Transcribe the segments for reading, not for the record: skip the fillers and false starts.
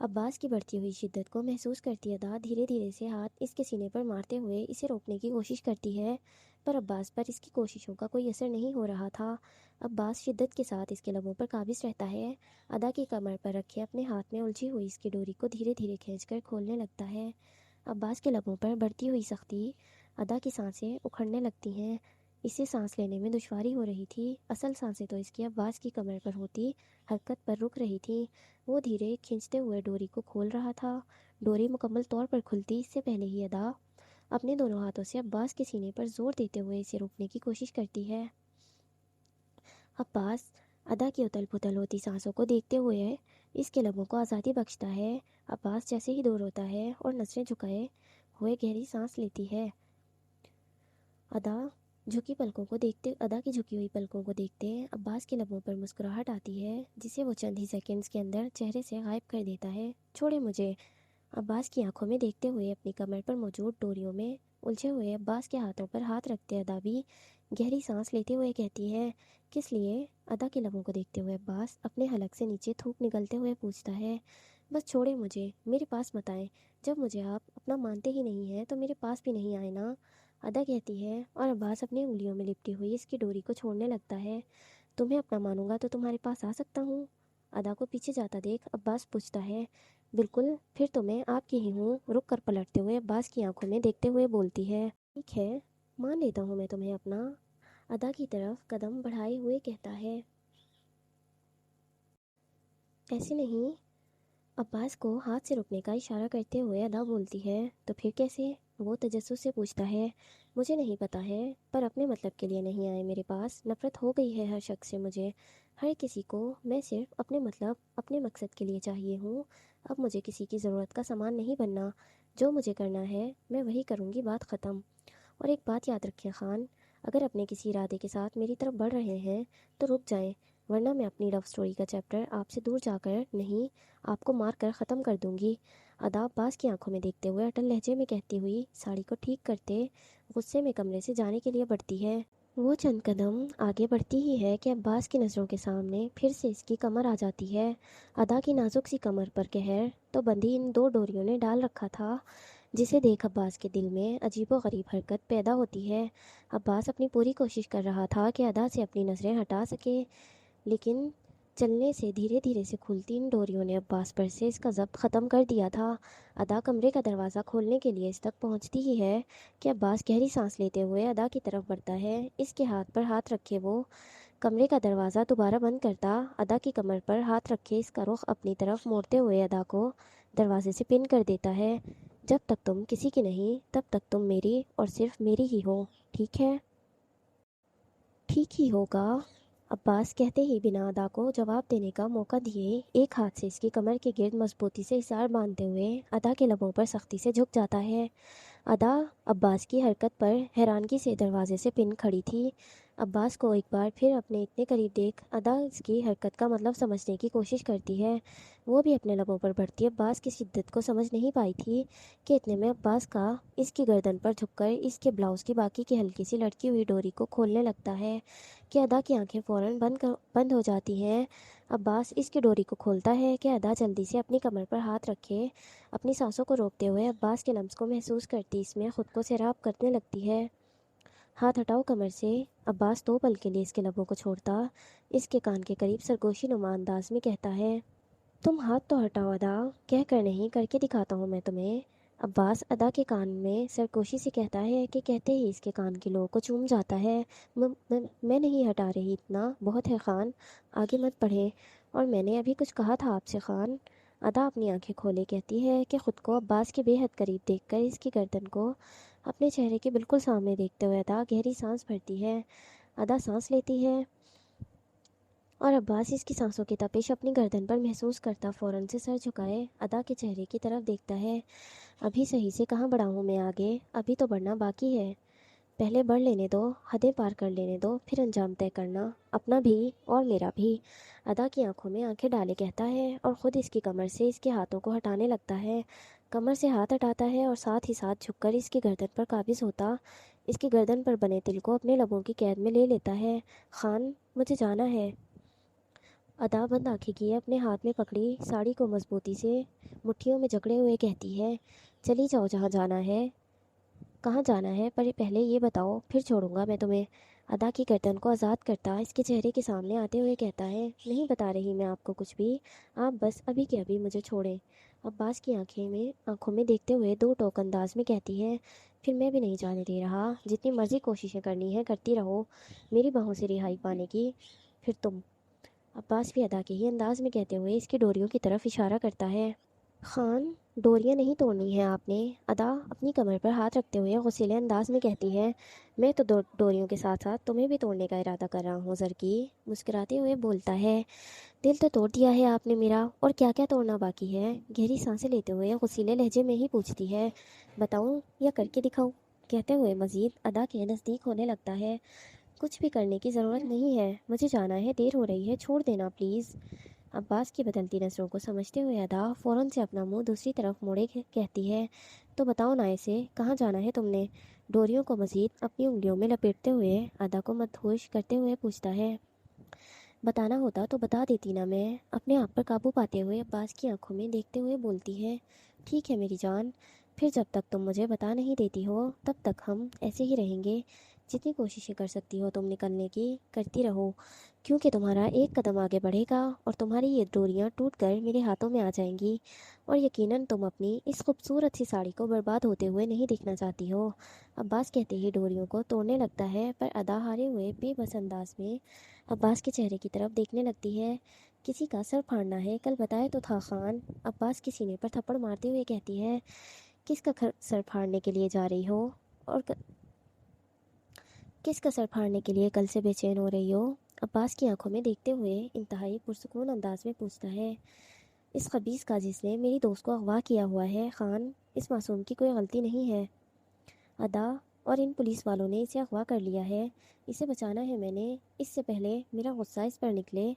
عباس کی بڑھتی ہوئی شدت کو محسوس کرتی ادا دھیرے دھیرے سے ہاتھ اس کے سینے پر مارتے ہوئے اسے روکنے کی کوشش کرتی ہے، پر عباس پر اس کی کوششوں کا کوئی اثر نہیں ہو رہا تھا۔ عباس شدت کے ساتھ اس کے لبوں پر قابض رہتا ہے، ادا کی کمر پر رکھے اپنے ہاتھ میں الجھی ہوئی اس کی ڈوری کو دھیرے دھیرے کھینچ کر کھولنے لگتا ہے۔ عباس کے لبوں پر بڑھتی ہوئی سختی، ادا کی سانسیں اکھڑنے لگتی ہیں۔ اسے سانس لینے میں دشواری ہو رہی تھی، اصل سانسیں تو اس کی عباس کی کمر پر ہوتی حرکت پر رک رہی تھی۔ وہ دھیرے کھینچتے ہوئے ڈوری کو کھول رہا تھا۔ ڈوری مکمل طور پر کھلتی اس سے پہلے ہی ادا اپنے دونوں ہاتھوں سے عباس کے سینے پر زور دیتے ہوئے اسے روکنے کی کوشش کرتی ہے۔ عباس ادا کی اتل پتل ہوتی سانسوں کو دیکھتے ہوئے اس کے لبوں کو آزادی بخشتا ہے۔ عباس جیسے ہی دور ہوتا ہے اور نظریں جھکائے ہوئے گہری سانس لیتی ہے۔ ادا کی جھکی ہوئی پلکوں کو دیکھتے عباس کے لبوں پر مسکراہٹ آتی ہے، جسے وہ چند ہی سیکنڈز کے اندر چہرے سے غائب کر دیتا ہے۔ چھوڑے مجھے، عباس کی آنکھوں میں دیکھتے ہوئے اپنی کمر پر موجود ڈوریوں میں الجھے ہوئے عباس کے ہاتھوں پر ہاتھ رکھتے ادا بھی گہری سانس لیتے ہوئے کہتی ہے، کس لیے؟ ادا کے لبوں کو دیکھتے ہوئے عباس اپنے حلق سے نیچے تھوک نگلتے ہوئے پوچھتا ہے۔ بس چھوڑے مجھے، میرے پاس مت آئیں، جب مجھے آپ اپنا مانتے ہی نہیں ہیں تو میرے پاس بھی نہیں آئے نا، ادا کہتی ہے، اور عباس اپنی انگلیوں میں لپٹی ہوئی اس کی ڈوری کو چھوڑنے لگتا ہے۔ تمہیں اپنا مانوں گا تو تمہارے پاس آ سکتا ہوں؟ ادا کو پیچھے جاتا دیکھ عباس پوچھتا ہے۔ بالکل، پھر تو میں آپ کی ہی ہوں، رک کر پلٹتے ہوئے عباس کی آنکھوں میں دیکھتے ہوئے بولتی ہے۔ ٹھیک ہے، مان لیتا ہوں میں تمہیں اپنا، ادا کی طرف قدم بڑھائے ہوئے کہتا ہے۔ ایسے نہیں، عباس کو ہاتھ سے رکنے کا اشارہ کرتے ہوئے ادا بولتی ہے۔ تو پھر کیسے؟ وہ تجسس سے پوچھتا ہے۔ مجھے نہیں پتا ہے، پر اپنے مطلب کے لیے نہیں آئے میرے پاس، نفرت ہو گئی ہے ہر شخص سے مجھے، ہر کسی کو میں صرف اپنے مطلب اپنے مقصد کے لیے چاہیے ہوں۔ اب مجھے کسی کی ضرورت کا سامان نہیں بننا، جو مجھے کرنا ہے میں وہی کروں گی، بات ختم۔ اور ایک بات یاد رکھیں خان، اگر اپنے کسی ارادے کے ساتھ میری طرف بڑھ رہے ہیں تو رک جائیں، ورنہ میں اپنی لو سٹوری کا چیپٹر آپ سے دور جا کر نہیں، آپ کو مار کر ختم کر دوں گی، ادا عباس کی آنکھوں میں دیکھتے ہوئے اٹل لہجے میں کہتی ہوئی ساڑی کو ٹھیک کرتے غصے میں کمرے سے جانے کے لیے بڑھتی ہے۔ وہ چند قدم آگے بڑھتی ہی ہے کہ عباس کی نظروں کے سامنے پھر سے اس کی کمر آ جاتی ہے۔ ادا کی نازک سی کمر پر قہر تو بندھی ان دو ڈوریوں نے ڈال رکھا تھا، جسے دیکھ عباس کے دل میں عجیب و غریب حرکت پیدا ہوتی ہے۔ عباس اپنی پوری کوشش کر رہا تھا کہ ادا سے اپنی نظریں ہٹا سکے، لیکن چلنے سے دھیرے دھیرے سے کھلتی ان ڈوریوں نے عباس پر سے اس کا ضبط ختم کر دیا تھا۔ ادا کمرے کا دروازہ کھولنے کے لیے اس تک پہنچتی ہی ہے کہ عباس گہری سانس لیتے ہوئے ادا کی طرف بڑھتا ہے۔ اس کے ہاتھ پر ہاتھ رکھے وہ کمرے کا دروازہ دوبارہ بند کرتا ادا کی کمر پر ہاتھ رکھے اس کا رخ اپنی طرف موڑتے ہوئے ادا کو دروازے سے پن کر دیتا ہے۔ جب تک تم کسی کی نہیں، تب تک تم میری اور صرف میری ہی ہو، ٹھیک ہے؟ ٹھیک ہی ہوگا، عباس کہتے ہی بنا ادا کو جواب دینے کا موقع دیے ایک ہاتھ سے اس کی کمر کے گرد مضبوطی سے احسار باندھتے ہوئے ادا کے لبوں پر سختی سے جھک جاتا ہے۔ ادا عباس کی حرکت پر حیرانگی سے دروازے سے پن کھڑی تھی۔ عباس کو ایک بار پھر اپنے اتنے قریب دیکھ ادا اس کی حرکت کا مطلب سمجھنے کی کوشش کرتی ہے۔ وہ بھی اپنے لبوں پر بڑھتی عباس کی شدت کو سمجھ نہیں پائی تھی کہ اتنے میں عباس کا اس کی گردن پر جھک کر اس کے بلاؤز کی باقی کی ہلکی سی لٹکی ہوئی ڈوری کو کھولنے لگتا ہے کہ ادا کی آنکھیں فوراً بند ہو جاتی ہیں۔ عباس اس کی ڈوری کو کھولتا ہے کہ ادا جلدی سے اپنی کمر پر ہاتھ رکھے اپنی سانسوں کو روکتے ہوئے عباس کے لمس کو محسوس کرتی اس میں خود کو سیراب کرنے لگتی ہے۔ ہاتھ ہٹاؤ کمر سے، عباس دو پل کے لیے اس کے لبوں کو چھوڑتا اس کے کان کے قریب سرگوشی نما انداز میں کہتا ہے، تم ہاتھ تو ہٹاؤ ادا، کہہ کر نہیں کر کے دکھاتا ہوں میں تمہیں۔ عباس ادا کے کان میں سرگوشی سے کہتا ہے کہ کہتے ہی اس کے کان کی لو کو چوم جاتا ہے۔ میں نہیں ہٹا رہی، اتنا بہت ہے خان، آگے مت بڑھیں، اور میں نے ابھی کچھ کہا تھا آپ سے خان، ادا اپنی آنکھیں کھولے کہتی ہے کہ خود کو عباس کے بے حد قریب دیکھ کر اس کی گردن کو اپنے چہرے کے بالکل سامنے دیکھتے ہوئے ادا گہری سانس بھرتی ہے۔ ادا سانس لیتی ہے اور عباس اس کی سانسوں کی تپش اپنی گردن پر محسوس کرتا فوراً سے سر جھکائے ادا کے چہرے کی طرف دیکھتا ہے۔ ابھی صحیح سے کہاں بڑھا ہوں میں آگے، ابھی تو بڑھنا باقی ہے، پہلے بڑھ لینے دو، حدیں پار کر لینے دو، پھر انجام طے کرنا، اپنا بھی اور میرا بھی، ادا کی آنکھوں میں آنکھیں ڈالے کہتا ہے اور خود اس کی کمر سے اس کے ہاتھوں کو ہٹانے لگتا ہے۔ کمر سے ہاتھ ہٹاتا ہے اور ساتھ ہی ساتھ جھک کر اس کی گردن پر قابض ہوتا اس کی گردن پر بنے تل کو اپنے لبوں کی قید میں لے لیتا ہے۔ خان، مجھے جانا ہے۔ ادا بند آنکھیں کیے اپنے ہاتھ میں پکڑی ساڑی کو مضبوطی سے مٹھیوں میں جکڑے ہوئے کہتی ہے، چلی جاؤ جہاں جانا ہے۔ کہاں جانا ہے پر پہلے یہ بتاؤ، پھر چھوڑوں گا میں تمہیں۔ ادا کی گردن کو آزاد کرتا اس کے چہرے کے سامنے آتے ہوئے کہتا ہے، نہیں بتا رہی میں آپ کو کچھ بھی، آپ بس ابھی کے ابھی مجھے چھوڑیں۔ عباس کی آنکھوں میں دیکھتے ہوئے دو ٹوک انداز میں کہتی ہے، پھر میں بھی نہیں جانے دے رہا، جتنی مرضی کوششیں کرنی ہے کرتی رہو میری باہوں سے رہائی پانے کی۔ پھر تم، عباس بھی ادا کے ہی انداز میں کہتے ہوئے اس کی ڈوریوں کی طرف اشارہ کرتا ہے۔ خان، ڈوریاں نہیں توڑنی ہیں آپ نے، ادا اپنی کمر پر ہاتھ رکھتے ہوئے غصیلے انداز میں کہتی ہے، میں تو ڈوریوں کے ساتھ ساتھ تمہیں بھی توڑنے کا ارادہ کر رہا ہوں زرکی، مسکراتے ہوئے بولتا ہے، دل تو توڑ دیا ہے آپ نے میرا، اور کیا کیا توڑنا باقی ہے؟ گہری سانسیں لیتے ہوئے غصیلے لہجے میں ہی پوچھتی ہے، بتاؤں یا کر کے دکھاؤں؟ کہتے ہوئے مزید ادا کے نزدیک ہونے لگتا ہے، کچھ بھی کرنے کی ضرورت نہیں ہے، مجھے جانا ہے، دیر ہو رہی ہے، چھوڑ دینا پلیز۔ عباس کی بدلتی نظروں کو سمجھتے ہوئے ادا فوراً سے اپنا منہ دوسری طرف موڑے کہتی ہے، تو بتاؤ نا اسے، کہاں جانا ہے تم نے؟ ڈوریوں کو مزید اپنی انگلیوں میں لپیٹتے ہوئے ادا کو مدہوش کرتے ہوئے پوچھتا ہے، بتانا ہوتا تو بتا دیتی نا میں۔ اپنے آپ پر قابو پاتے ہوئے عباس کی آنکھوں میں دیکھتے ہوئے بولتی ہے، ٹھیک ہے میری جان، پھر جب تک تم مجھے بتا نہیں دیتی ہو تب تک ہم ایسے ہی رہیں گے، جتنی کوششیں کر سکتی ہو تم نکلنے کی کرتی رہو، کیونکہ تمہارا ایک قدم آگے بڑھے گا اور تمہاری یہ ڈوریاں ٹوٹ کر میرے ہاتھوں میں آ جائیں گی، اور یقیناً تم اپنی اس خوبصورت سی ساڑی کو برباد ہوتے ہوئے نہیں دیکھنا چاہتی ہو۔ عباس کہتے ہی ڈوریوں کو توڑنے لگتا ہے، پر ادا ہارے ہوئے بے بس انداز میں عباس کے چہرے کی طرف دیکھنے لگتی ہے، کسی کا سر پھاڑنا ہے کل بتائے تو تھا خان۔ عباس کے سینے پر تھپڑ مارتے ہوئے کہتی ہے، کس کا سر پھاڑنے کے لیے جا رہی ہو، اور کس کا سر پھاڑنے کے لیے کل سے بے چین ہو رہی ہو؟ عباس کی آنکھوں میں دیکھتے ہوئے انتہائی پرسکون انداز میں پوچھتا ہے، اس خبیث کا جس نے میری دوست کو اغوا کیا ہوا ہے خان، اس معصوم کی کوئی غلطی نہیں ہے، ادا اور ان پولیس والوں نے اسے اغوا کر لیا ہے، اسے بچانا ہے میں نے، اس سے پہلے میرا غصہ اس پر نکلے۔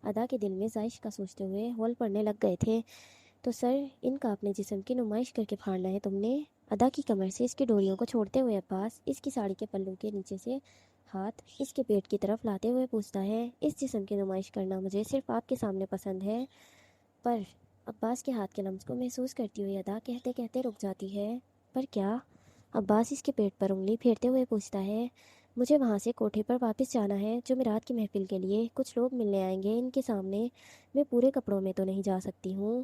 ادا کے دل میں زائش کا سوچتے ہوئے ہول پڑنے لگ گئے تھے، تو سر ان کا اپنے جسم کی نمائش کر کے پھاڑنا ہے تم نے؟ ادا کی کمر سے اس کی ڈوریوں کو چھوڑتے ہوئے عباس اس کی ساڑی کے پلوں کے نیچے سے ہاتھ اس کے پیٹ کی طرف لاتے ہوئے پوچھتا ہے، اس جسم کی نمائش کرنا مجھے صرف آپ کے سامنے پسند ہے، پر عباس کے ہاتھ کے لمس کو محسوس کرتی ہوئی ادا کہتے کہتے رک جاتی ہے، پر کیا؟ عباس اس کے پیٹ پر انگلی پھیرتے ہوئے پوچھتا ہے، مجھے وہاں سے کوٹھے پر واپس جانا ہے، جو میں رات کی محفل کے لیے کچھ لوگ ملنے آئیں گے، ان کے سامنے میں پورے کپڑوں میں تو نہیں جا سکتی ہوں،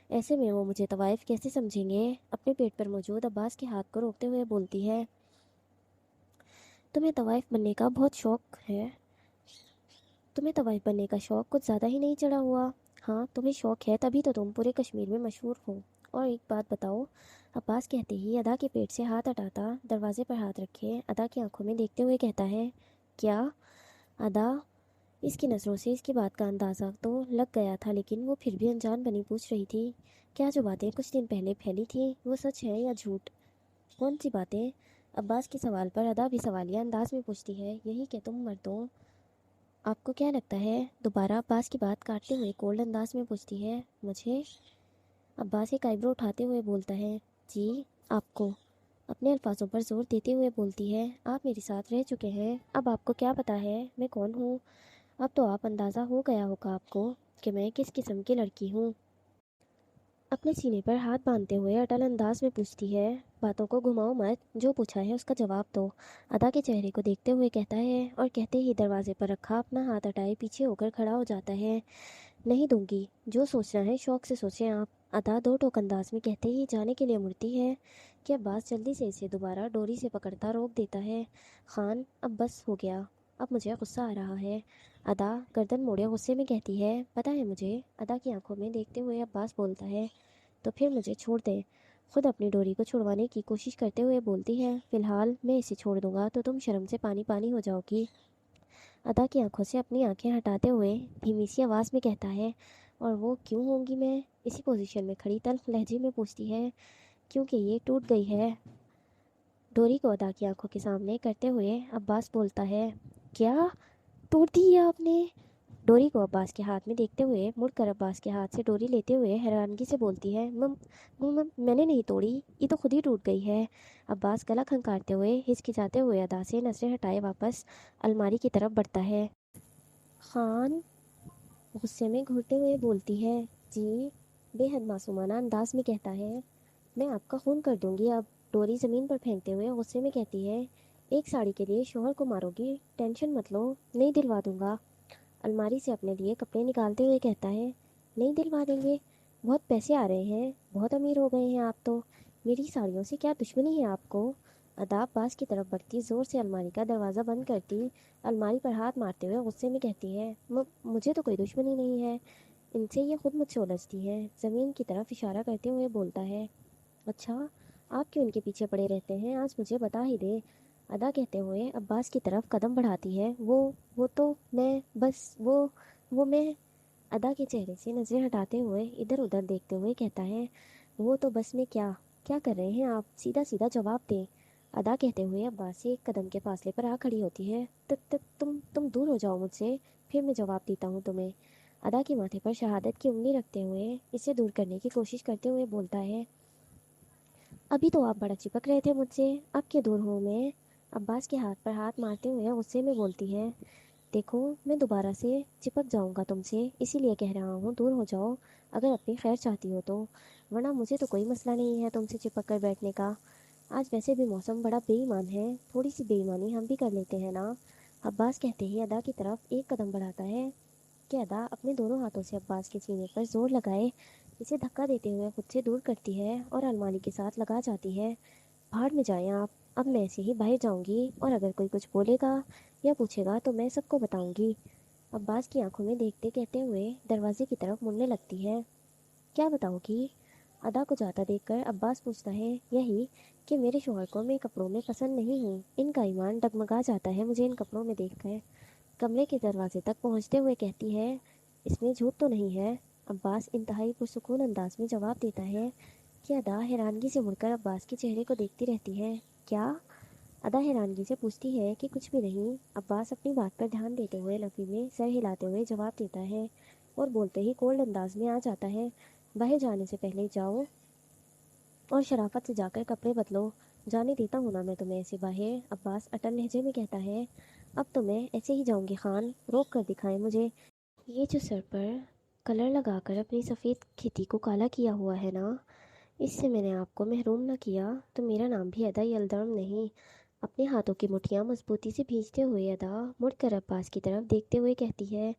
ایسے میں وہ مجھے طوائف کیسے سمجھیں گے؟ اپنے پیٹ پر موجود عباس کے ہاتھ کو روکتے ہوئے بولتی ہے، تمہیں طوائف بننے کا بہت شوق ہے، تمہیں طوائف بننے کا شوق کچھ زیادہ ہی نہیں چڑھا ہوا؟ ہاں تمہیں شوق ہے، تبھی تو تم پورے کشمیر میں مشہور ہو، اور ایک بات بتاؤ؟ عباس کہتے ہی ادا کے پیٹ سے ہاتھ ہٹاتا دروازے پر ہاتھ رکھے ادا کی آنکھوں میں دیکھتے ہوئے کہتا ہے، کیا؟ ادا، اس کی نظروں سے اس کی بات کا اندازہ تو لگ گیا تھا، لیکن وہ پھر بھی انجان بنی پوچھ رہی تھی، کیا جو باتیں کچھ دن پہلے پھیلی تھیں وہ سچ ہے یا جھوٹ؟ کون سی باتیں؟ عباس کے سوال پر ادا بھی سوالیہ انداز میں پوچھتی ہے، یہی کہ تم مردوں، آپ کو کیا لگتا ہے؟ دوبارہ عباس کی بات کاٹتے ہوئے کولڈ انداز میں پوچھتی ہے، مجھے؟ عباس ایک آئیبرو اٹھاتے ہوئے بولتا ہے، جی آپ کو۔ اپنے الفاظوں پر زور دیتے ہوئے بولتی ہے، آپ میرے ساتھ رہ چکے ہیں، اب آپ کو کیا پتہ ہے میں کون ہوں؟ اب تو آپ اندازہ ہو گیا ہوگا آپ کو کہ میں کس قسم کی لڑکی ہوں۔ اپنے سینے پر ہاتھ باندھتے ہوئے اٹل انداز میں پوچھتی ہے، باتوں کو گھماؤ مت، جو پوچھا ہے اس کا جواب دو۔ ادا کے چہرے کو دیکھتے ہوئے کہتا ہے، اور کہتے ہی دروازے پر رکھا اپنا ہاتھ ہٹائے پیچھے ہو کر کھڑا ہو جاتا ہے، نہیں دوں گی، جو سوچنا ہے شوق سے سوچیں آپ۔ ادا دو ٹوک انداز میں کہتے ہی جانے کے لیے مڑتی ہے کہ عباس جلدی سے اسے دوبارہ ڈوری سے پکڑتا روک دیتا ہے، خان اب بس ہو گیا، اب مجھے غصہ آ رہا ہے۔ ادا گردن موڑے غصے میں کہتی ہے، پتہ ہے مجھے۔ ادا کی آنکھوں میں دیکھتے ہوئے عباس بولتا ہے، تو پھر مجھے چھوڑ دیں۔ خود اپنی ڈوری کو چھڑوانے کی کوشش کرتے ہوئے بولتی ہے، فی الحال میں اسے چھوڑ دوں گا تو تم شرم سے پانی پانی ہو جاؤ گی۔ ادا کی آنکھوں سے اپنی آنکھیں ہٹاتے ہوئے دھیمی سی آواز میں کہتا ہے، اور وہ کیوں ہوں گی میں؟ اسی پوزیشن میں کھڑی تلخ لہجے میں پوچھتی ہے، کیونکہ یہ ٹوٹ گئی ہے۔ ڈوری کو ادا کی آنکھوں کے سامنے کرتے ہوئے عباس بولتا ہے، کیا ٹوٹ دی ہے آپ نے؟ ڈوری کو عباس کے ہاتھ میں دیکھتے ہوئے مڑ کر عباس کے ہاتھ سے ڈوری لیتے ہوئے حیرانگی سے بولتی ہے، میں نے نہیں توڑی، یہ تو خود ہی ٹوٹ گئی ہے۔ عباس گلا کھنکارتے ہوئے ہچکچاتے ہوئے ادا سے نظریں ہٹائے واپس الماری کی طرف بڑھتا ہے۔ خان، غصے میں گھٹتے ہوئے بولتی ہے۔ جی، بے حد معصومانہ انداز میں کہتا ہے۔ میں آپ کا خون کر دوں گی اب، ڈوری زمین پر پھینکتے ہوئے غصے میں کہتی ہے۔ ایک ساڑی کے لیے شوہر کو مارو گی؟ ٹینشن مت لو، نہیں دلوا دوں گا۔ الماری سے اپنے لیے کپڑے نکالتے ہوئے کہتا ہے۔ نہیں دلوا دیں گے؟ بہت پیسے آ رہے ہیں، بہت امیر ہو گئے ہیں آپ تو، میری ساڑیوں سے کیا دشمنی ہے آپ کو؟ ادا عباس کی طرف بڑھتی، زور سے الماری کا دروازہ بند کرتی، الماری پر ہاتھ مارتے ہوئے غصے میں کہتی ہے۔ مجھے تو کوئی دشمنی نہیں ہے، ان سے یہ خود مجھ سے الجھتی ہے۔ زمین کی طرف اشارہ کرتے ہوئے بولتا ہے۔ اچھا، آپ کیوں ان کے پیچھے پڑے رہتے ہیں؟ آج مجھے بتا ہی دے۔ ادا کہتے ہوئے عباس کی طرف قدم بڑھاتی ہے۔ وہ تو میں بس وہ میں ادا کے چہرے سے نظریں ہٹاتے ہوئے ادھر ادھر دیکھتے ہوئے کہتا ہے۔ وہ تو بس میں کیا کر رہے ہیں آپ؟ سیدھا سیدھا جواب دیں۔ ادا کہتے ہوئے عباس سے ایک قدم کے فاصلے پر آ کھڑی ہوتی ہے۔ تم دور ہو جاؤ مجھ سے، پھر میں جواب دیتا ہوں تمہیں۔ ادا کے ماتھے پر شہادت کی انگلی رکھتے ہوئے اسے دور کرنے کی کوشش کرتے ہوئے بولتا ہے۔ ابھی تو آپ بڑا چپک رہے تھے مجھ سے، اب کیا دور ہوں میں؟ عباس کے ہاتھ پر ہاتھ مارتے ہوئے غصے میں بولتی ہے۔ دیکھو، میں دوبارہ سے چپک جاؤں گا تم سے، اسی لیے کہہ رہا ہوں دور ہو جاؤ اگر اپنی خیر چاہتی ہو تو، ورنہ مجھے تو کوئی مسئلہ نہیں ہے تم سے چپک کر بیٹھنے کا۔ آج ویسے بھی موسم بڑا بے ایمان ہے، تھوڑی سی بے ایمانی ہم بھی کر لیتے ہیں نا۔ عباس کہتے ہی ادا کی طرف ایک قدم بڑھاتا ہے کہ ادا اپنے دونوں ہاتھوں سے عباس کے سینے پر زور لگائے اسے دھکا دیتے ہوئے خود سے دور کرتی ہے اور الماری کے ساتھ لگا جاتی ہے۔ بھاڑ میں جائیں آپ، اب میں ایسے ہی باہر جاؤں گی، اور اگر کوئی کچھ بولے گا یا پوچھے گا تو میں سب کو بتاؤں گی۔ عباس کی آنکھوں میں دیکھتے کہتے ہوئے دروازے کی طرف مڑنے لگتی ہے۔ کیا بتاؤ گی؟ ادا کو جاتا دیکھ کر عباس پوچھتا ہے۔ یہی کہ میرے شوہر کو میں کپڑوں میں پسند نہیں ہوں، ان کا ایمان ڈگمگا جاتا ہے مجھے ان کپڑوں میں دیکھ کر۔ کمرے کے دروازے تک پہنچتے ہوئے کہتی ہے۔ اس میں جھوٹ تو نہیں ہے؟ عباس انتہائی پرسکون انداز میں جواب دیتا ہے کہ ادا حیرانگی سے مڑ کر عباس کے چہرے کو دیکھتی رہتی ہے۔ کیا؟ ادا حیرانگی سے پوچھتی ہے کہ کچھ بھی نہیں۔ عباس اپنی بات پر دھیان دیتے ہوئے نفی میں سر ہلاتے ہوئے جواب دیتا ہے اور بولتے ہی کولڈ انداز میں آ جاتا ہے۔ باہر جانے سے پہلے جاؤ اور شرافت سے جا کر کپڑے بدلو، جانے دیتا ہوں نا میں تمہیں ایسے باہر۔ عباس اٹل لہجے میں کہتا ہے۔ اب تو میں ایسے ہی جاؤں گی خان، روک کر دکھائیں مجھے یہ جو سر پر کلر لگا کر اپنی سفید کھیتی کو کالا کیا ہوا ہے نا، اس سے میں نے آپ کو محروم نہ کیا تو میرا نام بھی ادا یلدرم نہیں۔ اپنے ہاتھوں کی مٹھیاں مضبوطی سے بھینچتے ہوئے ادا مڑ کر عباس کی طرف دیکھتے ہوئے کہتی ہے۔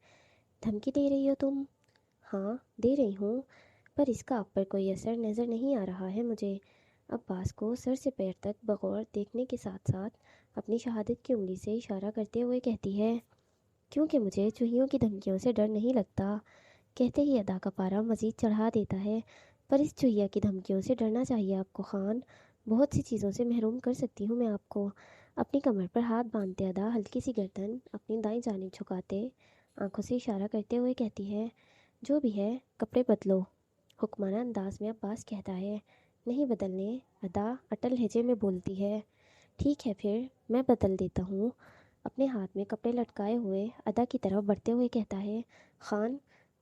دھمکی دے رہی ہو تم؟ ہاں، دے رہی ہوں، پر اس کا آپ پر کوئی اثر نظر نہیں آ رہا ہے مجھے۔ عباس کو سر سے پیر تک بغور دیکھنے کے ساتھ ساتھ اپنی شہادت کی انگلی سے اشارہ کرتے ہوئے کہتی ہے۔ کیونکہ مجھے چوہیوں کی دھمکیوں سے ڈر نہیں لگتا۔ کہتے ہی ادا کا پارا مزید چڑھا دیتا ہے۔ پر اس چوہیا کی دھمکیوں سے ڈرنا چاہیے آپ کو خان، بہت سی چیزوں سے محروم کر سکتی ہوں میں آپ کو۔ اپنی کمر پر ہاتھ باندھتے ادا ہلکی سی گردن اپنی دائیں جانب جھکاتے آنکھوں سے اشارہ کرتے ہوئے کہتی ہے۔ جو بھی ہے کپڑے بدلو، حکمانہ انداز میں عباس کہتا ہے۔ نہیں بدلنے؟ ادا اٹل لہجے میں بولتی ہے۔ ٹھیک ہے پھر میں بدل دیتا ہوں۔ اپنے ہاتھ میں کپڑے لٹکائے ہوئے ادا کی طرف بڑھتے ہوئے کہتا ہے۔ خان،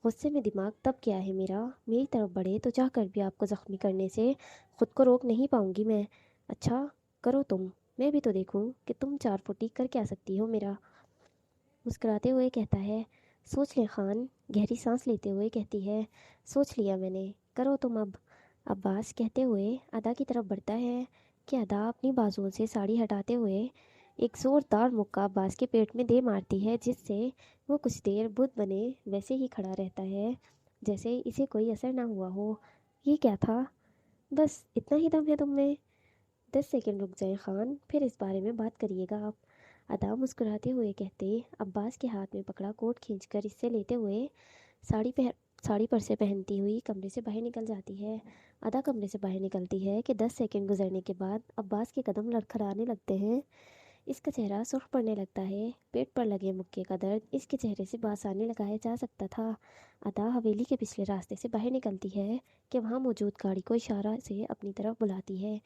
غصے میں دماغ تب کیا ہے میرا، میری طرف بڑھے تو چاہ کر بھی آپ کو زخمی کرنے سے خود کو روک نہیں پاؤں گی میں۔ اچھا کرو تم، میں بھی تو دیکھوں کہ تم 4 فٹی کر کیا سکتی ہو میرا۔ مسکراتے ہوئے کہتا ہے۔ سوچ لیں خان، گہری سانس لیتے ہوئے کہتی ہے۔ سوچ لیا میں نے، کرو تم اب۔ عباس کہتے ہوئے ادا کی طرف بڑھتا ہے کہ ادا اپنی بازوؤں سے ساڑی ہٹاتے ہوئے ایک زوردار مکہ عباس کے پیٹ میں دے مارتی ہے، جس سے وہ کچھ دیر بت بنے ویسے ہی کھڑا رہتا ہے جیسے اسے کوئی اثر نہ ہوا ہو۔ یہ کیا تھا؟ بس اتنا ہی دم ہے تم میں؟ 10 سیکنڈ رک جائیں خان، پھر اس بارے میں بات کریے گا آپ۔ ادا مسکراتے ہوئے کہتے عباس کے ہاتھ میں پکڑا کوٹ کھینچ کر اس سے لیتے ہوئے ساڑی پر سے پہنتی ہوئی کمرے سے باہر نکل جاتی ہے۔ ادا کمرے سے باہر نکلتی ہے کہ 10 سیکنڈ گزرنے کے بعد عباس کے قدم لڑکھڑانے لگتے ہیں۔ اس کا چہرہ سرخ پڑنے لگتا ہے، پیٹ پر لگے مکے کا درد اس کے چہرے سے بآسانی لگایا جا سکتا تھا۔ ادا حویلی کے پچھلے راستے سے باہر نکلتی ہے کہ وہاں موجود گاڑی کو اشارہ سے اپنی طرف بلاتی ہے۔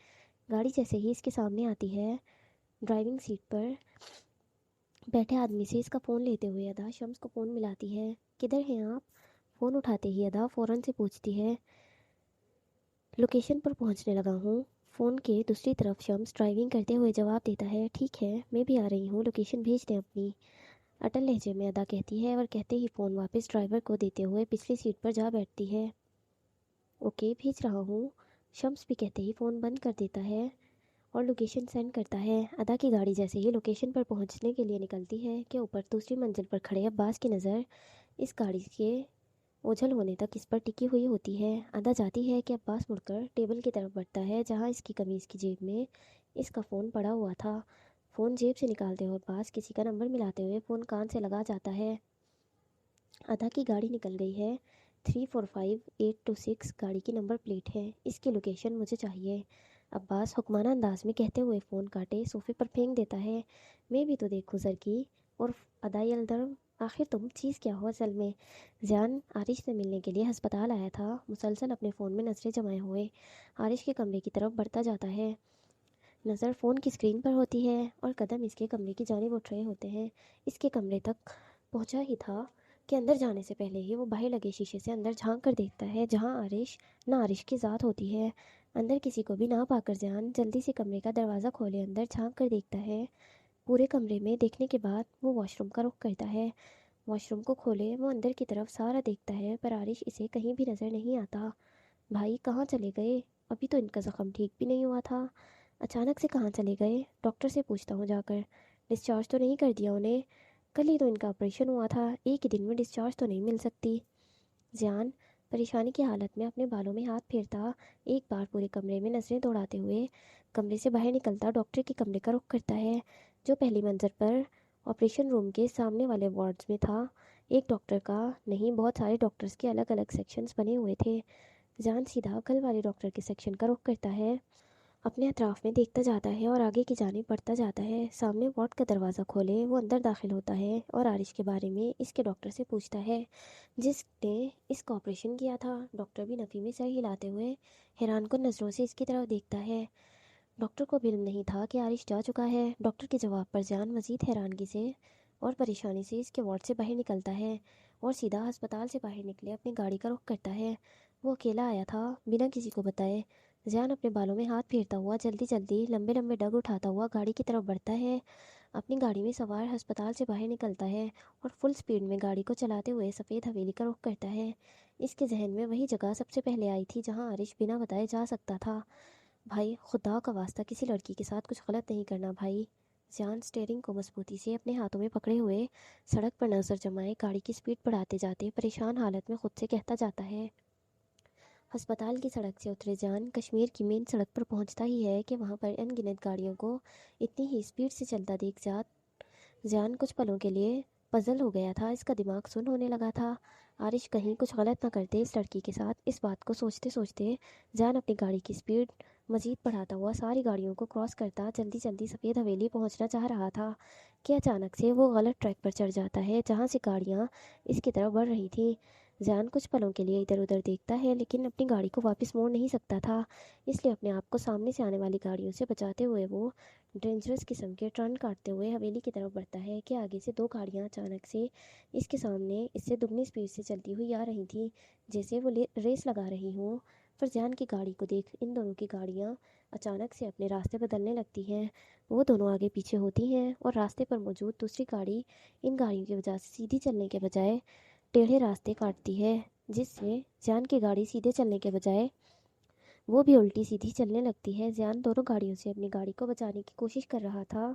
گاڑی جیسے ہی اس کے سامنے آتی ہے، ڈرائیونگ سیٹ پر بیٹھے آدمی سے اس کا فون لیتے ہوئے ادا شمس کو فون ملاتی ہے۔ کدھر ہیں آپ؟ فون اٹھاتے ہی ادا فوراً سے پوچھتی ہے۔ لوکیشن پر پہنچنے لگا ہوں۔ فون کے دوسری طرف شمس ڈرائیونگ کرتے ہوئے جواب دیتا ہے۔ ٹھیک ہے، میں بھی آ رہی ہوں، لوکیشن بھیج دیں اپنی۔ اٹل لہجے میں ادا کہتی ہے اور کہتے ہی فون واپس ڈرائیور کو دیتے ہوئے پچھلی سیٹ پر جا بیٹھتی ہے۔ اوکے بھیج رہا ہوں، شمس بھی کہتے ہی فون بند کر دیتا ہے اور لوکیشن سینڈ کرتا ہے۔ ادا کی گاڑی جیسے ہی لوکیشن پر پہنچنے کے لیے نکلتی ہے کہ اوپر دوسری منزل پر کھڑے عباس کی نظر اس گاڑی کے اوجھل ہونے تک اس پر ٹکی ہوئی ہوتی ہے۔ ادا جاتی ہے کہ عباس مڑ کر ٹیبل کی طرف بڑھتا ہے جہاں اس کی قمیض کی جیب میں اس کا فون پڑا ہوا تھا۔ فون جیب سے نکالتے ہوئے عباس کسی کا نمبر ملاتے ہوئے فون کان سے لگا جاتا ہے۔ ادا کی گاڑی نکل گئی ہے، 345826 گاڑی کی نمبر پلیٹ ہے، اس کی لوکیشن مجھے چاہیے۔ عباس حکمانہ انداز میں کہتے ہوئے فون کاٹے صوفے پر پھینک دیتا ہے۔ میں بھی تو دیکھوں زرکی اور ادا یلدرم، آخر تم چیز کیا ہو اصل میں؟ زیان عارش سے ملنے کے لیے ہسپتال آیا تھا، مسلسل اپنے فون میں نظریں جمائے ہوئے عارش کے کمرے کی طرف بڑھتا جاتا ہے۔ نظر فون کی اسکرین پر ہوتی ہے اور قدم اس کے کمرے کی جانب اٹھ رہے ہوتے ہیں۔ اس کے کمرے تک پہنچا ہی تھا کہ اندر جانے سے پہلے ہی وہ باہر لگے شیشے سے اندر جھانک کر دیکھتا ہے جہاں عارش کی ذات ہوتی ہے۔ اندر کسی کو بھی نہ پا کر زیان جلدی سے کمرے کا دروازہ کھولے اندر جھانک کر دیکھتا ہے۔ پورے کمرے میں دیکھنے کے بعد وہ واش روم کا رخ کرتا ہے۔ واش روم کو کھولے وہ اندر کی طرف سارا دیکھتا ہے پر عارش اسے کہیں بھی نظر نہیں آتا۔ بھائی کہاں چلے گئے؟ ابھی تو ان کا زخم ٹھیک بھی نہیں ہوا تھا، اچانک سے کہاں چلے گئے؟ ڈاکٹر سے پوچھتا ہوں جا کر، ڈسچارج تو نہیں کر دیا انہیں؟ کل ہی تو ان کا آپریشن ہوا تھا، ایک ہی دن میں ڈسچارج تو نہیں مل سکتی۔ زیان پریشانی کی حالت میں اپنے بالوں میں ہاتھ پھیرتا ایک بار پورے کمرے میں نظریں دوڑاتے ہوئے کمرے سے باہر نکلتا ڈاکٹر کے کمرے کا رخ کرتا ہے جو پہلی منزل پر آپریشن روم کے سامنے والے وارڈز میں تھا۔ ایک ڈاکٹر کا نہیں، بہت سارے ڈاکٹرز کے الگ الگ سیکشنز بنے ہوئے تھے۔ زیان سیدھا کل والے ڈاکٹر کے سیکشن کا رخ کرتا ہے، اپنے اطراف میں دیکھتا جاتا ہے اور آگے کی جانب بڑھتا جاتا ہے۔ سامنے وارڈ کا دروازہ کھولے وہ اندر داخل ہوتا ہے اور عارش کے بارے میں اس کے ڈاکٹر سے پوچھتا ہے جس نے اس کا آپریشن کیا تھا۔ ڈاکٹر بھی نفی میں سر ہلاتے ہوئے حیران کن نظروں سے اس کی طرف دیکھتا ہے۔ ڈاکٹر کو بھی علم نہیں تھا کہ عارش جا چکا ہے۔ ڈاکٹر کے جواب پر زیان مزید حیرانگی سے اور پریشانی سے اس کے وارڈ سے باہر نکلتا ہے اور سیدھا ہسپتال سے باہر نکلے اپنی گاڑی کا رخ کرتا ہے۔ وہ اکیلا آیا تھا بنا کسی کو بتائے۔ زیان اپنے بالوں میں ہاتھ پھیرتا ہوا جلدی جلدی لمبے لمبے ڈگ اٹھاتا ہوا گاڑی کی طرف بڑھتا ہے، اپنی گاڑی میں سوار ہسپتال سے باہر نکلتا ہے اور فل سپیڈ میں گاڑی کو چلاتے ہوئے سفید حویلی کا رخ کرتا ہے۔ اس کے ذہن میں وہی جگہ سب سے پہلے آئی تھی جہاں عارش بنا بتائے جا سکتا تھا۔ بھائی خدا کا واسطہ کسی لڑکی کے ساتھ کچھ غلط نہیں کرنا بھائی۔ زیان اسٹیئرنگ کو مضبوطی سے اپنے ہاتھوں میں پکڑے ہوئے سڑک پر نظر جمائے گاڑی کی سپیڈ بڑھاتے جاتے پریشان حالت میں خود سے کہتا جاتا ہے۔ ہسپتال کی سڑک سے اترے زیان کشمیر کی مین سڑک پر پہنچتا ہی ہے کہ وہاں پر ان گنت گاڑیوں کو اتنی ہی سپیڈ سے چلتا دیکھ زیان کچھ پلوں کے لیے پزل ہو گیا تھا، اس کا دماغ سن ہونے لگا تھا۔ عارش کہیں کچھ غلط نہ کرتے اس لڑکی کے ساتھ، اس بات کو سوچتے سوچتے زیان اپنی گاڑی کی سپیڈ مزید بڑھاتا ہوا ساری گاڑیوں کو کراس کرتا جلدی جلدی سفید حویلی پہنچنا چاہ رہا تھا کہ اچانک سے وہ غلط ٹریک پر چڑھ جاتا ہے جہاں سے گاڑیاں اس کی طرف بڑھ رہی تھیں۔ زیان کچھ پلوں کے لیے ادھر ادھر دیکھتا ہے لیکن اپنی گاڑی کو واپس موڑ نہیں سکتا تھا، اس لیے اپنے آپ کو سامنے سے آنے والی گاڑیوں سے بچاتے ہوئے وہ ڈینجرس قسم کے ٹرن کاٹتے ہوئے حویلی کی طرف بڑھتا ہے کہ آگے سے دو گاڑیاں اچانک سے اس کے سامنے اس سے دگنی سپیڈ سے چلتی ہوئی آ رہی تھیں جیسے وہ ریس لگا رہی ہوں۔ پر زیان کی گاڑی کو دیکھ ان دونوں کی گاڑیاں اچانک سے اپنے راستے بدلنے لگتی ہیں، وہ دونوں آگے پیچھے ہوتی ہیں اور راستے پر موجود دوسری گاڑی ان گاڑیوں کی وجہ سے سیدھی چلنے کے بجائے ٹیڑھے راستے کاٹتی ہے جس سے زیان کی گاڑی سیدھے چلنے کے بجائے وہ بھی الٹی سیدھی چلنے لگتی ہے۔ زیان دونوں گاڑیوں سے اپنی گاڑی کو بچانے کی کوشش کر رہا تھا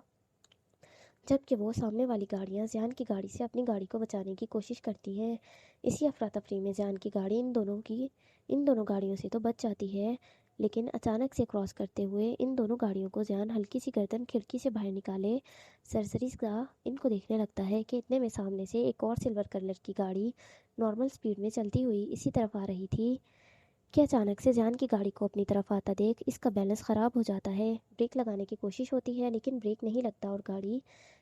جبکہ وہ سامنے والی گاڑیاں زیان کی گاڑی سے اپنی گاڑی کو بچانے کی کوشش کرتی ہیں۔ اسی افراتفری میں زیان کی گاڑی ان دونوں گاڑیوں سے تو بچ جاتی ہے لیکن اچانک سے کراس کرتے ہوئے ان دونوں گاڑیوں کو زیان ہلکی سی گردن کھڑکی سے باہر نکالے سرسری سا ان کو دیکھنے لگتا ہے کہ اتنے میں سامنے سے ایک اور سلور کلر کی گاڑی نارمل سپیڈ میں چلتی ہوئی اسی طرف آ رہی تھی کہ اچانک سے زیان کی گاڑی کو اپنی طرف آتا دیکھ اس کا بیلنس خراب ہو جاتا ہے، بریک لگانے کی کوشش ہوتی ہے لیکن بریک نہیں لگتا اور گاڑی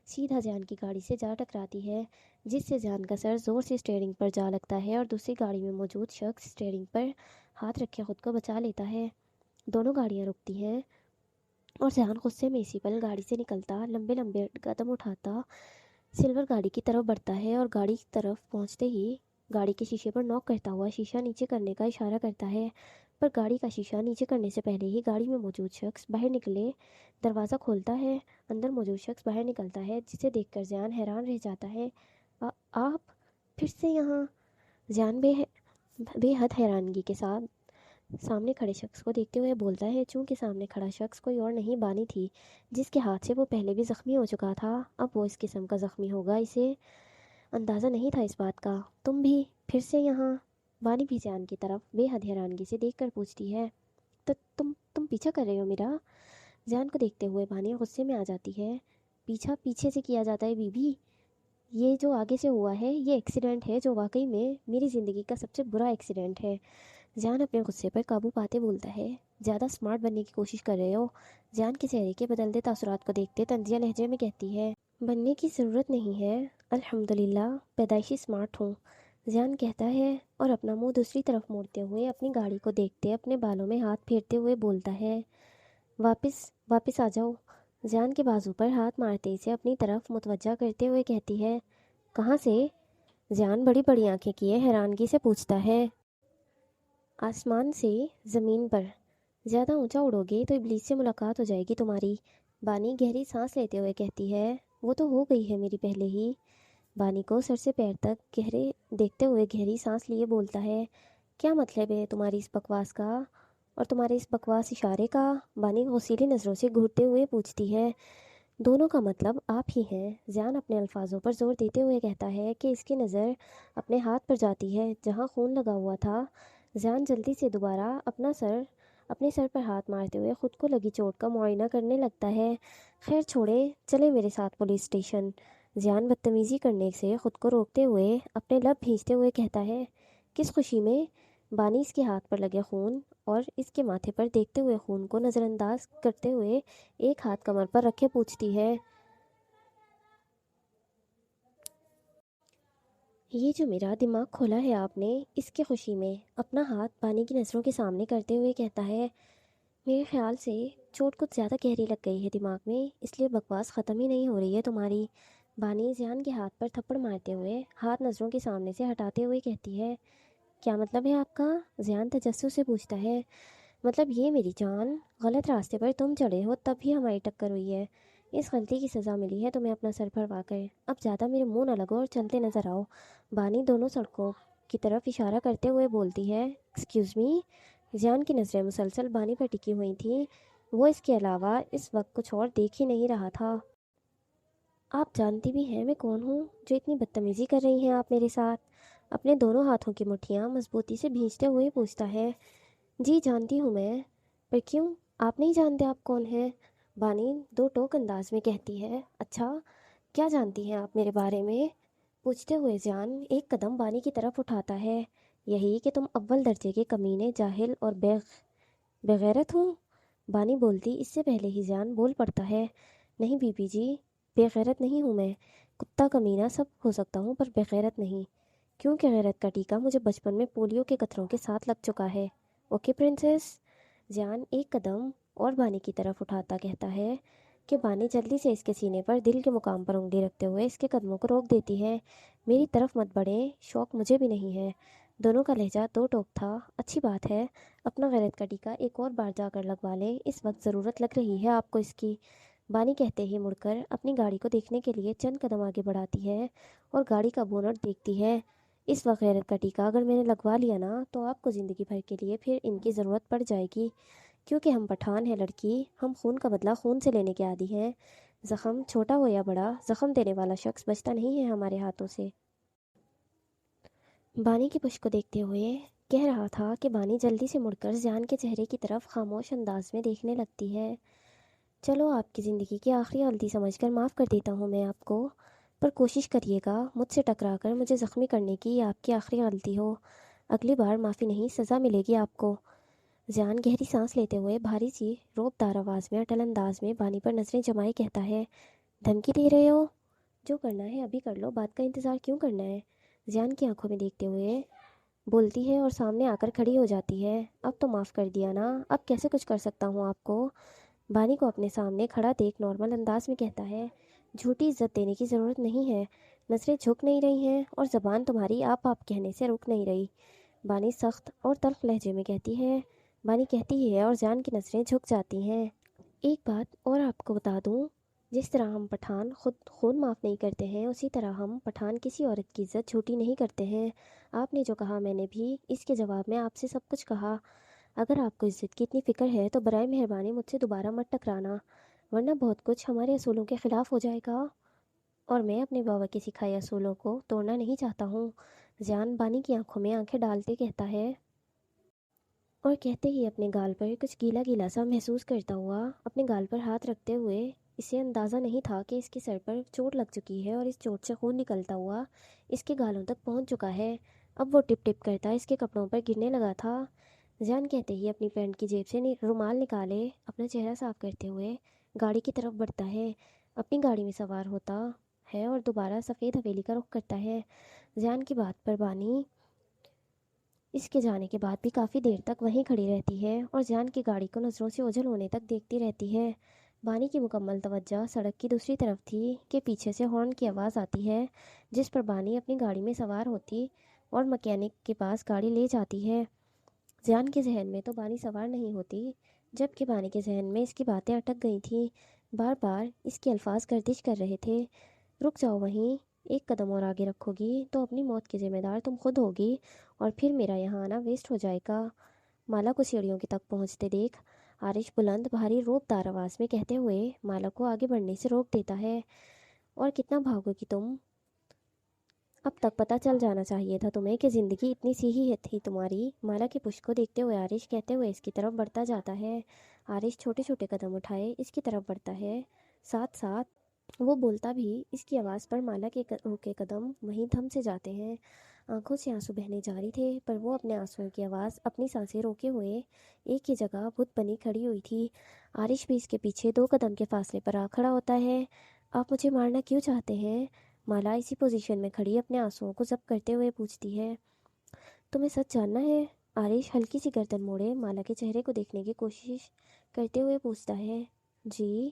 سیدھا زیان کی گاڑی سے جا ٹکراتی ہے جس سے زیان کا سر زور سے اسٹیئرنگ پر جا لگتا ہے اور دوسری گاڑی میں موجود شخص اسٹیئرنگ پر ہاتھ رکھے خود کو بچا لیتا ہے۔ دونوں گاڑیاں رکتی ہیں اور زیان غصے میں اسی پل گاڑی سے نکلتا لمبے لمبے قدم اٹھاتا سلور گاڑی کی طرف بڑھتا ہے اور گاڑی کی طرف پہنچتے ہی گاڑی کے شیشے پر نوک کرتا ہوا شیشہ نیچے کرنے کا اشارہ کرتا ہے پر گاڑی کا شیشہ نیچے کرنے سے پہلے ہی گاڑی میں موجود شخص باہر نکلے دروازہ کھولتا ہے۔ اندر موجود شخص باہر نکلتا ہے، جسے دیکھ کر زیان حیران رہ جاتا ہے۔ آپ پھر سے یہاں؟ زیان بے حد حیرانگی کے ساتھ سامنے کھڑے شخص کو دیکھتے ہوئے بولتا ہے، چونکہ سامنے کھڑا شخص کوئی اور نہیں بانی تھی، جس کے ہاتھ سے وہ پہلے بھی زخمی ہو چکا تھا۔ اب وہ اس قسم کا زخمی ہوگا، اسے اندازہ نہیں تھا اس بات کا۔ تم بھی پھر سے یہاں؟ بانی بھی زیان کی طرف بے حد حیرانگی سے دیکھ کر پوچھتی ہے، تو تم پیچھا کر رہے ہو میرا؟ زیان کو دیکھتے ہوئے بانی غصے میں آ جاتی ہے، پیچھا پیچھے سے کیا جاتا ہے بی بی؟ یہ جو آگے سے ہوا ہے یہ ایکسیڈنٹ ہے، جو واقعی میں میری زندگی کا سب سے برا ایکسیڈنٹ ہے۔ زیان اپنے غصے پر قابو پاتے بولتا ہے، زیادہ سمارٹ بننے کی کوشش کر رہے ہو؟ زیان کے چہرے کے بدلتے تاثرات کو دیکھتے طنزیہ لہجے میں کہتی ہے، بننے کی ضرورت نہیں ہے، الحمدللہ پیدائشی سمارٹ ہوں۔ زیان کہتا ہے اور اپنا منہ دوسری طرف موڑتے ہوئے اپنی گاڑی کو دیکھتے اپنے بالوں میں ہاتھ پھیرتے ہوئے بولتا ہے، واپس آ جاؤ۔ زیان کے بازو پر ہاتھ مارتے اسے اپنی طرف متوجہ کرتے ہوئے کہتی ہے، کہاں سے؟ زیان بڑی بڑی آنکھیں کیے حیرانگی سے پوچھتا ہے، آسمان سے زمین پر۔ زیادہ اونچا اڑو گے تو ابلیس سے ملاقات ہو جائے گی تمہاری۔ بانی گہری سانس لیتے ہوئے کہتی ہے، وہ تو ہو گئی ہے میری پہلے ہی۔ بانی کو سر سے پیر تک گہرے دیکھتے ہوئے گہری سانس لیے بولتا ہے، کیا مطلب ہے تمہاری اس بکواس کا اور تمہارے اس بکواس اشارے کا؟ بانی غصیلی نظروں سے گھورتے ہوئے پوچھتی ہے، دونوں کا مطلب آپ ہی ہیں۔ زیان اپنے الفاظوں پر زور دیتے ہوئے کہتا ہے کہ اس کی نظر اپنے ہاتھ پر جاتی ہے جہاں خون لگا ہوا تھا۔ زیان جلدی سے دوبارہ اپنے سر پر ہاتھ مارتے ہوئے خود کو لگی چوٹ کا معائنہ کرنے لگتا ہے۔ خیر چھوڑے، چلے میرے ساتھ پولیس اسٹیشن۔ زیان بدتمیزی کرنے سے خود کو روکتے ہوئے اپنے لب بھینچتے ہوئے کہتا ہے، کس خوشی میں؟ بانی اس کے ہاتھ پر لگے خون اور اس کے ماتھے پر دیکھتے ہوئے خون کو نظر انداز کرتے ہوئے ایک ہاتھ کمر پر رکھے پوچھتی ہے، یہ جو میرا دماغ کھولا ہے آپ نے، اس کی خوشی میں؟ اپنا ہاتھ بانی کی نظروں کے سامنے کرتے ہوئے کہتا ہے، میرے خیال سے چوٹ کچھ زیادہ گہری لگ گئی ہے دماغ میں، اس لیے بکواس ختم ہی نہیں ہو رہی ہے تمہاری۔ بانی زیان کے ہاتھ پر تھپڑ مارتے ہوئے ہاتھ نظروں کے سامنے سے ہٹاتے ہوئے کہتی ہے، کیا مطلب ہے آپ کا؟ زیان تجسس سے پوچھتا ہے، مطلب یہ میری جان، غلط راستے پر تم چڑھے ہو تب ہی ہماری ٹکر ہوئی ہے، اس غلطی کی سزا ملی ہے تمہیں اپنا سر بھروا کر، اب زیادہ میرے منہ نہ لگو اور چلتے نظر آؤ۔ بانی دونوں سڑکوں کی طرف اشارہ کرتے ہوئے بولتی ہے، ایکسکیوز می۔ زیان کی نظریں مسلسل بانی پر ٹکی ہوئی تھیں، وہ اس کے علاوہ اس وقت کچھ اور دیکھ ہی نہیں رہا تھا۔ آپ جانتی بھی ہیں میں کون ہوں جو اتنی بدتمیزی کر رہی ہیں آپ میرے ساتھ؟ اپنے دونوں ہاتھوں کی مٹھیاں مضبوطی سے بھینچتے ہوئے پوچھتا ہے، جی جانتی ہوں میں، پر کیوں؟ آپ نہیں جانتے آپ کون ہیں؟ بانی دو ٹوک انداز میں کہتی ہے، اچھا کیا جانتی ہیں آپ میرے بارے میں؟ پوچھتے ہوئے زیان ایک قدم بانی کی طرف اٹھاتا ہے، یہی کہ تم اول درجے کے کمینے، جاہل اور بغیرت ہوں۔ بانی بولتی اس سے پہلے ہی زیان بول پڑتا ہے، نہیں بی بی جی، بے غیرت نہیں ہوں میں، کتا کمینہ سب ہو سکتا ہوں پر بغیرت نہیں، کیونکہ غیرت کا ٹیکا مجھے بچپن میں پولیو کے قطروں کے ساتھ لگ چکا ہے۔ Okay princess? زیان ایک قدم اور بانی کی طرف اٹھاتا کہتا ہے کہ بانی جلدی سے اس کے سینے پر دل کے مقام پر انگلی رکھتے ہوئے اس کے قدموں کو روک دیتی ہے، میری طرف مت بڑھیں، شوق مجھے بھی نہیں ہے۔ دونوں کا لہجہ دو ٹوک تھا، اچھی بات ہے، اپنا غیرت کا ٹیکا ایک اور بار جا کر لگوا لیں، اس وقت ضرورت لگ رہی ہے آپ کو اس کی۔ بانی کہتے ہی مڑ کر اپنی گاڑی کو دیکھنے کے لیے چند قدم آگے بڑھاتی ہے اور گاڑی کا بونٹ دیکھتی ہے، اس وقت غیرت کا ٹیکا اگر میں نے لگوا لیا نا تو آپ کو زندگی بھر کے لیے پھر ان کی ضرورت پڑ جائے گی، کیونکہ ہم پٹھان ہیں لڑکی، ہم خون کا بدلہ خون سے لینے کے عادی ہیں، زخم چھوٹا ہو یا بڑا، زخم دینے والا شخص بچتا نہیں ہے ہمارے ہاتھوں سے۔ بانی کی پشت کو دیکھتے ہوئے کہہ رہا تھا کہ بانی جلدی سے مڑ کر زیان کے چہرے کی طرف خاموش انداز میں دیکھنے لگتی ہے، چلو آپ کی زندگی کی آخری غلطی سمجھ کر معاف کر دیتا ہوں میں آپ کو، پر کوشش کریے گا مجھ سے ٹکرا کر مجھے زخمی کرنے کی یہ آپ کی آخری غلطی ہو، اگلی بار معافی نہیں سزا ملے گی آپ کو۔ زیان گہری سانس لیتے ہوئے بھاری سی روب دار آواز میں اٹل انداز میں بانی پر نظریں جمائے کہتا ہے، دھمکی دے رہے ہو؟ جو کرنا ہے ابھی کر لو، بات کا انتظار کیوں کرنا ہے؟ زیان کی آنکھوں میں دیکھتے ہوئے بولتی ہے اور سامنے آ کر کھڑی ہو جاتی ہے، اب تو معاف کر دیا نا، اب کیسے کچھ کر سکتا ہوں آپ کو؟ بانی کو اپنے سامنے کھڑا دیکھ نارمل انداز میں کہتا ہے، جھوٹی عزت دینے کی ضرورت نہیں ہے، نظریں جھک نہیں رہی ہیں اور زبان تمہاری آپ کہنے سے رک نہیں رہی۔ بانی سخت اور تلخ لہجے میں کہتی ہے، بانی کہتی ہے اور جان کی نظریں جھک جاتی ہیں۔ ایک بات اور آپ کو بتا دوں، جس طرح ہم پٹھان خود خون معاف نہیں کرتے ہیں، اسی طرح ہم پٹھان کسی عورت کی عزت جھوٹی نہیں کرتے ہیں۔ آپ نے جو کہا میں نے بھی اس کے جواب میں آپ سے سب کچھ کہا۔ اگر آپ کو عزت کی اتنی فکر ہے تو برائے مہربانی مجھ سے دوبارہ مت ٹکرانا، ورنہ بہت کچھ ہمارے اصولوں کے خلاف ہو جائے گا، اور میں اپنے بابا کے سکھائے اصولوں کو توڑنا نہیں چاہتا ہوں۔ جان بانی کی آنکھوں میں آنکھیں ڈالتے کہتا ہے، اور کہتے ہی اپنے گال پر کچھ گیلا گیلا سا محسوس کرتا ہوا اپنے گال پر ہاتھ رکھتے ہوئے، اسے اندازہ نہیں تھا کہ اس کے سر پر چوٹ لگ چکی ہے اور اس چوٹ سے خون نکلتا ہوا اس کے گالوں تک پہنچ چکا ہے۔ اب وہ ٹپ ٹپ کرتا اس کے کپڑوں پر گرنے لگا تھا۔ جان کہتے ہی اپنی پینٹ کی جیب سے رومال نکالے اپنا چہرہ صاف کرتے ہوئے گاڑی کی طرف بڑھتا ہے، اپنی گاڑی میں سوار ہوتا ہے اور دوبارہ سفید حویلی کا رخ کرتا ہے۔ جان کی بات پر بانی اس کے جانے کے بعد بھی کافی دیر تک وہیں کھڑی رہتی ہے اور جان کی گاڑی کو نظروں سے اوجھل ہونے تک دیکھتی رہتی ہے۔ بانی کی مکمل توجہ سڑک کی دوسری طرف تھی کہ پیچھے سے ہارن کی آواز آتی ہے، جس پر بانی اپنی گاڑی میں سوار ہوتی اور مکینک کے پاس گاڑی لے جاتی ہے۔ جان کے ذہن میں تو بانی سوار نہیں ہوتی، جبکہ بانی کے ذہن میں اس کی باتیں اٹک گئی تھیں۔ بار بار اس کے الفاظ گردش کر رہے تھے، رک جاؤ وہیں، ایک قدم اور آگے رکھو گی تو اپنی موت کے ذمہ دار تم خود ہوگی اور پھر میرا یہاں آنا ویسٹ ہو جائے گا۔ مالا کو سیڑھیوں کی تک پہنچتے دیکھ عارش بلند بھاری روب دار آواز میں کہتے ہوئے مالا کو آگے بڑھنے سے روک دیتا ہے، اور کتنا بھاگو گی تم؟ اب تک پتہ چل جانا چاہیے تھا تمہیں کہ زندگی اتنی سی ہی تھی تمہاری۔ مالا کی پشت کو دیکھتے ہوئے عارش کہتے ہوئے اس کی طرف بڑھتا جاتا ہے۔ عارش چھوٹے چھوٹے قدم اٹھائے اس کی طرف بڑھتا ہے، ساتھ ساتھ وہ بولتا بھی۔ اس کی آواز پر مالا کے روکے قدم وہیں تھم سے جاتے ہیں۔ آنکھوں سے آنسو بہنے جاری تھے، پر وہ اپنے آنسوؤں کی آواز اپنی سانسیں روکے ہوئے ایک ہی جگہ بت بنی کھڑی ہوئی تھی۔ عارش بھی اس کے پیچھے 2 قدم کے فاصلے پر آ کھڑا ہوتا ہے۔ آپ مجھے مارنا کیوں چاہتے ہیں؟ مالا اسی پوزیشن میں کھڑی اپنے آنسوؤں کو ضبط کرتے ہوئے پوچھتی ہے۔ تمہیں سچ جاننا ہے؟ عارش ہلکی سی گردن موڑے مالا کے چہرے کو دیکھنے کی کوشش کرتے ہوئے پوچھتا ہے۔ جی؟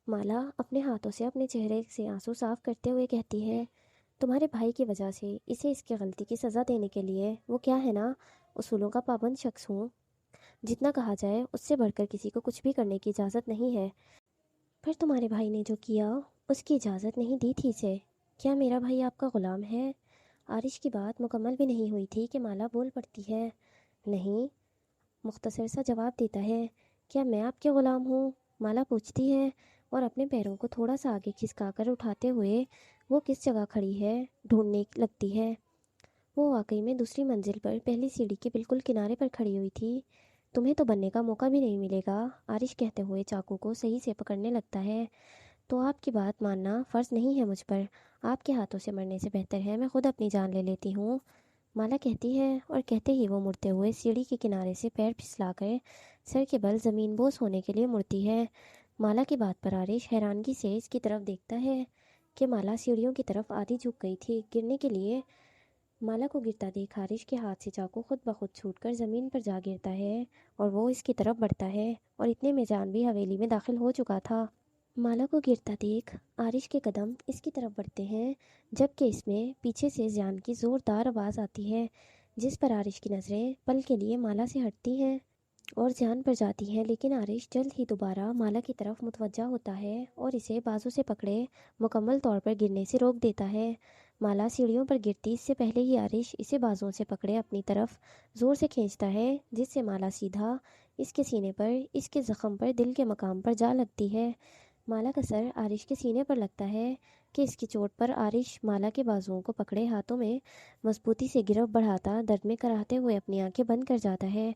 مالا اپنے ہاتھوں سے اپنے چہرے سے آنسو صاف کرتے ہوئے کہتی ہے، تمہارے بھائی کی وجہ سے اسے اس کی غلطی کی سزا دینے کے لیے، وہ کیا ہے نا، اصولوں کا پابند شخص ہوں۔ جتنا کہا جائے اس سے بڑھ کر کسی کو کچھ بھی کرنے کی اجازت نہیں ہے۔ پر تمہارے بھائی نے جو کیا اس کی اجازت نہیں دی تھی اسے۔ کیا میرا بھائی آپ کا غلام ہے؟ عارش کی بات مکمل بھی نہیں ہوئی تھی کہ مالا بول پڑتی ہے۔ نہیں، مختصر سا جواب دیتا ہے۔ کیا میں آپ کے غلام ہوں؟ مالا پوچھتی ہے، اور اپنے پیروں کو تھوڑا سا آگے کھسکا کر اٹھاتے ہوئے وہ کس جگہ کھڑی ہے ڈھونڈنے لگتی ہے۔ وہ واقعی میں دوسری منزل پر پہلی سیڑھی کے بالکل کنارے پر کھڑی ہوئی تھی۔ تمہیں تو بننے کا موقع بھی نہیں ملے گا، عارش کہتے ہوئے چاقو کو صحیح سے پکڑنے لگتا ہے۔ تو آپ کی بات ماننا فرض نہیں ہے مجھ پر، آپ کے ہاتھوں سے مرنے سے بہتر ہے میں خود اپنی جان لے لیتی ہوں، مالا کہتی ہے، اور کہتے ہی وہ مڑتے ہوئے سیڑھی کے کنارے سے پیر پھسلا کر سر کے بل زمین بوس ہونے کے لیے مڑتی ہے۔ مالا کی بات پر عارش حیرانگی سے اس کی طرف دیکھتا ہے کہ مالا سیڑھیوں کی طرف آدھی جھک گئی تھی گرنے کے لیے۔ مالا کو گرتا دیکھ عارش کے ہاتھ سے چاقو خود بخود چھوٹ کر زمین پر جا گرتا ہے اور وہ اس کی طرف بڑھتا ہے، اور اتنے میں جان بھی حویلی میں داخل ہو چکا تھا۔ مالا کو گرتا دیکھ عارش کے قدم اس کی طرف بڑھتے ہیں، جبکہ اس میں پیچھے سے جان کی زوردار آواز آتی ہے، جس پر عارش کی نظریں پل کے لیے مالا سے ہٹتی ہیں اور جان پر جاتی ہیں، لیکن عارش جلد ہی دوبارہ مالا کی طرف متوجہ ہوتا ہے اور اسے بازو سے پکڑے مکمل طور پر گرنے سے روک دیتا ہے۔ مالا سیڑھیوں پر گرتی اس سے پہلے ہی عارش اسے بازوؤں سے پکڑے اپنی طرف زور سے کھینچتا ہے، جس سے مالا سیدھا اس کے سینے پر، اس کے زخم پر، دل کے مقام پر جا لگتی ہے۔ مالا کا سر عارش کے سینے پر لگتا ہے کہ اس کی چوٹ پر عارش مالا کے بازوؤں کو پکڑے ہاتھوں میں مضبوطی سے گرفت بڑھاتا درد میں کراہتے ہوئے اپنی آنکھیں بند کر جاتا ہے۔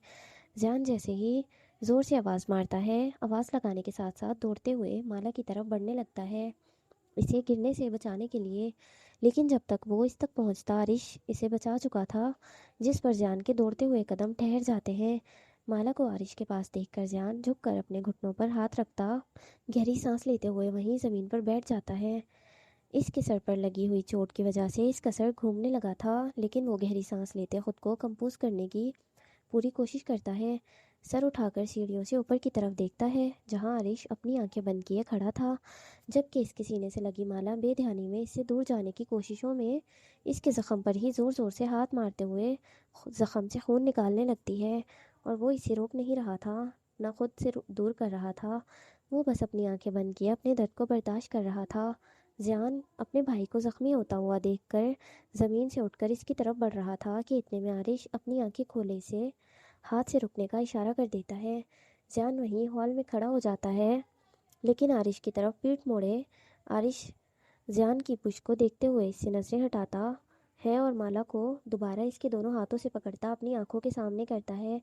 جان جیسے ہی زور سے آواز مارتا ہے، آواز لگانے کے ساتھ ساتھ دوڑتے ہوئے مالا کی طرف بڑھنے لگتا ہے اسے گرنے سے بچانے کے لیے، لیکن جب تک وہ اس تک پہنچتا عارش اسے بچا چکا تھا، جس پر جان کے دوڑتے ہوئے قدم ٹھہر جاتے ہیں۔ مالا کو عارش کے پاس دیکھ کر جان جھک کر اپنے گھٹنوں پر ہاتھ رکھتا گہری سانس لیتے ہوئے وہیں زمین پر بیٹھ جاتا ہے۔ اس کے سر پر لگی ہوئی چوٹ کی وجہ سے اس کا سر گھومنے لگا تھا، لیکن وہ گہری سانس لیتے خود کو کمپوز کرنے کی پوری کوشش کرتا ہے۔ سر اٹھا کر سیڑھیوں سے اوپر کی طرف دیکھتا ہے، جہاں عارش اپنی آنکھیں بند کیے کھڑا تھا، جبکہ اس کے سینے سے لگی مالا بے دھیانی میں اس سے دور جانے کی کوششوں میں اس کے زخم پر ہی زور زور سے ہاتھ مارتے ہوئے زخم سے خون نکالنے لگتی ہے، اور وہ اسے روک نہیں رہا تھا، نہ خود سے دور کر رہا تھا۔ وہ بس اپنی آنکھیں بند کیے اپنے درد کو برداشت کر رہا تھا۔ زیان اپنے بھائی کو زخمی ہوتا ہوا دیکھ کر زمین سے اٹھ کر اس کی طرف بڑھ رہا تھا کہ اتنے میں عارش اپنی آنکھیں کھولے سے ہاتھ سے رکنے کا اشارہ کر دیتا ہے۔ زیان وہیں ہال میں کھڑا ہو جاتا ہے، لیکن عارش کی طرف پیٹھ موڑے عارش زیان کی پشت کو دیکھتے ہوئے اس سے نظریں ہٹاتا ہے اور مالا کو دوبارہ اس کے دونوں ہاتھوں سے پکڑتا اپنی آنکھوں کے سامنے کرتا ہے،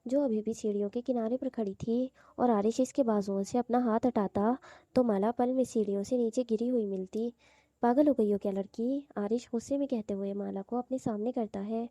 جو ابھی بھی سیڑھیوں کے کنارے پر کھڑی تھی، اور عارش اس کے بازوؤں سے اپنا ہاتھ ہٹاتا تو مالا پل میں سیڑھیوں سے نیچے گری ہوئی ملتی۔ پاگل ہو گئی ہو کیا لڑکی؟ عارش غصے میں کہتے ہوئے مالا کو اپنے سامنے کرتا ہے۔